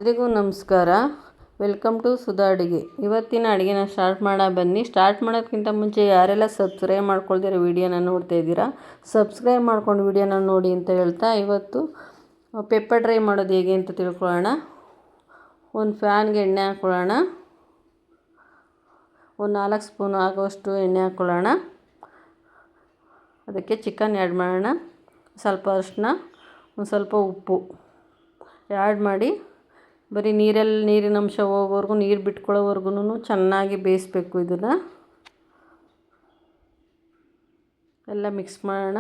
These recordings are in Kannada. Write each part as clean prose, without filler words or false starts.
ಎಲ್ರಿಗೂ ನಮಸ್ಕಾರ. ವೆಲ್ಕಮ್ ಟು ಸುಧಾ ಅಡುಗೆ. ಇವತ್ತಿನ ಅಡುಗೆನ ಸ್ಟಾರ್ಟ್ ಬನ್ನಿ. ಸ್ಟಾರ್ಟ್ ಮಾಡೋದಕ್ಕಿಂತ ಮುಂಚೆ ಯಾರೆಲ್ಲ ಸಬ್ಸ್ಕ್ರೈಬ್ ಮಾಡ್ಕೊಳ್ದಿರೋ ವೀಡಿಯೋನ ನೋಡ್ತಾ ಇದ್ದೀರಾ, ಸಬ್ಸ್ಕ್ರೈಬ್ ಮಾಡ್ಕೊಂಡು ವೀಡಿಯೋನ ನೋಡಿ ಅಂತ ಹೇಳ್ತಾ, ಇವತ್ತು ಪೆಪ್ಪರ್ ಡ್ರೈ ಮಾಡೋದು ಹೇಗೆ ಅಂತ ತಿಳ್ಕೊಳ್ಳೋಣ. ಒಂದು ಫ್ಯಾನ್ಗೆ ಎಣ್ಣೆ ಹಾಕ್ಕೊಳ್ಳೋಣ. ಒಂದು 4 ಸ್ಪೂನ್ ಆಗುವಷ್ಟು ಎಣ್ಣೆ ಹಾಕ್ಕೊಳ್ಳೋಣ. ಅದಕ್ಕೆ ಚಿಕನ್ ಆ್ಯಡ್ ಮಾಡೋಣ. ಸ್ವಲ್ಪ ಅರಿಶಿನ, ಒಂದು ಸ್ವಲ್ಪ ಉಪ್ಪು ಆ್ಯಡ್ ಮಾಡಿ ಬರೀ ನೀರಿನ ಅಂಶ ಹೋಗೋವರೆಗೂ, ನೀರು ಬಿಟ್ಕೊಳ್ಳೋವರೆಗೂ ಚೆನ್ನಾಗಿ ಬೇಯಿಸ್ಬೇಕು. ಇದನ್ನು ಎಲ್ಲ ಮಿಕ್ಸ್ ಮಾಡೋಣ.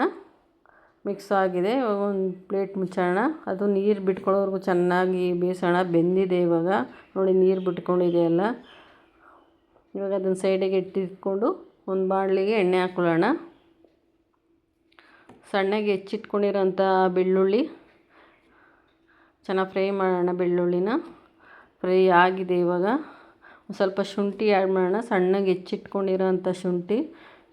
ಮಿಕ್ಸ್ ಆಗಿದೆ. ಒಂದು ಪ್ಲೇಟ್ ಮುಚ್ಚೋಣ. ಅದು ನೀರು ಬಿಟ್ಕೊಳ್ಳೋವರೆಗೂ ಚೆನ್ನಾಗಿ ಬೇಯಿಸೋಣ. ಬೆಂದಿದೆ ಇವಾಗ ನೋಡಿ, ನೀರು ಬಿಟ್ಕೊಂಡಿದೆ ಎಲ್ಲ. ಇವಾಗ ಅದನ್ನು ಸೈಡಿಗೆ ಇಟ್ಟಿಟ್ಕೊಂಡು ಒಂದು ಬಾಣಲಿಗೆ ಎಣ್ಣೆ ಹಾಕ್ಕೊಳ್ಳೋಣ. ಸಣ್ಣಗೆ ಹೆಚ್ಚಿಟ್ಕೊಂಡಿರೋಂಥ ಬೆಳ್ಳುಳ್ಳಿ ಚೆನ್ನಾಗಿ ಫ್ರೈ ಮಾಡೋಣ. ಬೆಳ್ಳುಳ್ಳಿನ ಫ್ರೈ ಆಗಿದೆ. ಇವಾಗ ಸ್ವಲ್ಪ ಶುಂಠಿ ಆ್ಯಡ್ ಮಾಡೋಣ. ಸಣ್ಣಗೆ ಹೆಚ್ಚಿಟ್ಕೊಂಡಿರೋಂಥ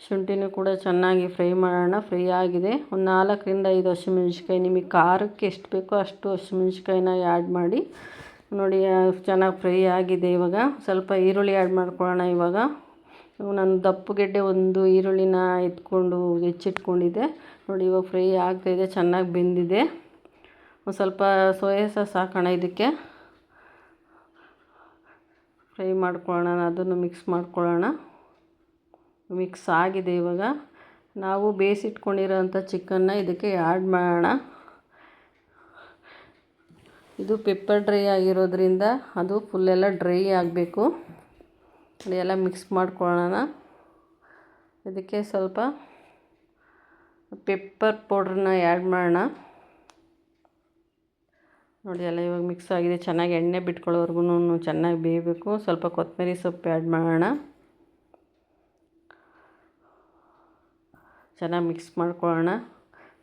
ಶುಂಠಿನೂ ಕೂಡ ಚೆನ್ನಾಗಿ ಫ್ರೈ ಮಾಡೋಣ. ಫ್ರೈ ಆಗಿದೆ. ಒಂದು 4ರಿಂದ 5 ಹಸಿಮೆಣ್ಸಿಕಾಯಿ, ನಿಮಗೆ ಖಾರಕ್ಕೆ ಎಷ್ಟು ಬೇಕೋ ಅಷ್ಟು ಹಸಿಮೆಣ್ಸಿಕಾಯಿನ ಆ್ಯಡ್ ಮಾಡಿ. ನೋಡಿ ಚೆನ್ನಾಗಿ ಫ್ರೈ ಆಗಿದೆ. ಇವಾಗ ಸ್ವಲ್ಪ ಈರುಳ್ಳಿ ಆ್ಯಡ್ ಮಾಡ್ಕೊಳ್ಳೋಣ. ಇವಾಗ ನಾನು ದಪ್ಪಗೆಡ್ಡೆ ಒಂದು ಈರುಳ್ಳಿನ ಎತ್ಕೊಂಡು ಹೆಚ್ಚಿಟ್ಕೊಂಡಿದ್ದೆ ನೋಡಿ. ಇವಾಗ ಫ್ರೈ ಆಗ್ತಾಯಿದೆ, ಚೆನ್ನಾಗಿ ಬೆಂದಿದೆ. ಒಂದು ಸ್ವಲ್ಪ ಸೋಯಾ ಸಾಸ್ ಹಾಕೋಣ. ಇದಕ್ಕೆ ಫ್ರೈ ಮಾಡ್ಕೊಳ್ಳೋಣ. ಅದನ್ನು ಮಿಕ್ಸ್ ಮಾಡ್ಕೊಳ್ಳೋಣ. ಮಿಕ್ಸ್ ಆಗಿದೆ. ಇವಾಗ ನಾವು ಬೇಯಿಸಿಟ್ಕೊಂಡಿರೋಂಥ ಚಿಕನ್ನ ಇದಕ್ಕೆ ಆ್ಯಡ್ ಮಾಡೋಣ. ಇದು ಪೆಪ್ಪರ್ ಡ್ರೈ ಆಗಿರೋದ್ರಿಂದ ಅದು ಫುಲ್ಲೆಲ್ಲ ಡ್ರೈ ಆಗಬೇಕು. ಎಲ್ಲ ಮಿಕ್ಸ್ ಮಾಡ್ಕೊಳ್ಳೋಣ. ಇದಕ್ಕೆ ಸ್ವಲ್ಪ ಪೆಪ್ಪರ್ ಪೌಡ್ರನ್ನ ಆ್ಯಡ್ ಮಾಡೋಣ. ನೋಡಿ ಎಲ್ಲ ಇವಾಗ ಮಿಕ್ಸ್ ಆಗಿದೆ. ಚೆನ್ನಾಗಿ ಎಣ್ಣೆ ಬಿಟ್ಕೊಳ್ಳೋವರೆಗೂ ಚೆನ್ನಾಗಿ ಬೇಯಬೇಕು. ಸ್ವಲ್ಪ ಕೊತ್ತಂಬರಿ ಸೊಪ್ಪು ಆ್ಯಡ್ ಮಾಡೋಣ. ಚೆನ್ನಾಗಿ ಮಿಕ್ಸ್ ಮಾಡ್ಕೊಳ್ಳೋಣ.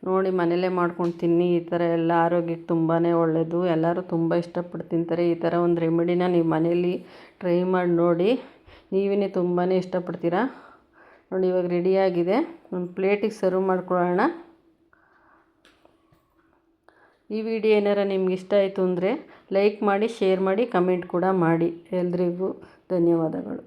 ನೋಡಿ ಮನೇಲೇ ಮಾಡ್ಕೊಂಡು ತಿನ್ನಿ. ಈ ಥರ ಎಲ್ಲ ಆರೋಗ್ಯಕ್ಕೆ ತುಂಬಾ ಒಳ್ಳೆಯದು. ಎಲ್ಲರೂ ತುಂಬ ಇಷ್ಟಪಟ್ಟು ತಿಂತಾರೆ. ಈ ಥರ ಒಂದು ರೆಮಿಡಿನ ನೀವು ಮನೇಲಿ ಟ್ರೈ ಮಾಡಿ ನೋಡಿ, ನೀವೇ ತುಂಬಾ ಇಷ್ಟಪಡ್ತೀರಾ. ನೋಡಿ ಇವಾಗ ರೆಡಿಯಾಗಿದೆ. ಒಂದು ಪ್ಲೇಟಿಗೆ ಸರ್ವ್ ಮಾಡ್ಕೊಳ್ಳೋಣ. ಈ ವಿಡಿಯೋ ಏನಾರ ನಿಮ್ಗೆ ಇಷ್ಟ ಆಯಿತು ಅಂದರೆ ಲೈಕ್ ಮಾಡಿ, ಶೇರ್ ಮಾಡಿ, ಕಮೆಂಟ್ ಕೂಡ ಮಾಡಿ. ಎಲ್ರಿಗೂ ಧನ್ಯವಾದಗಳು.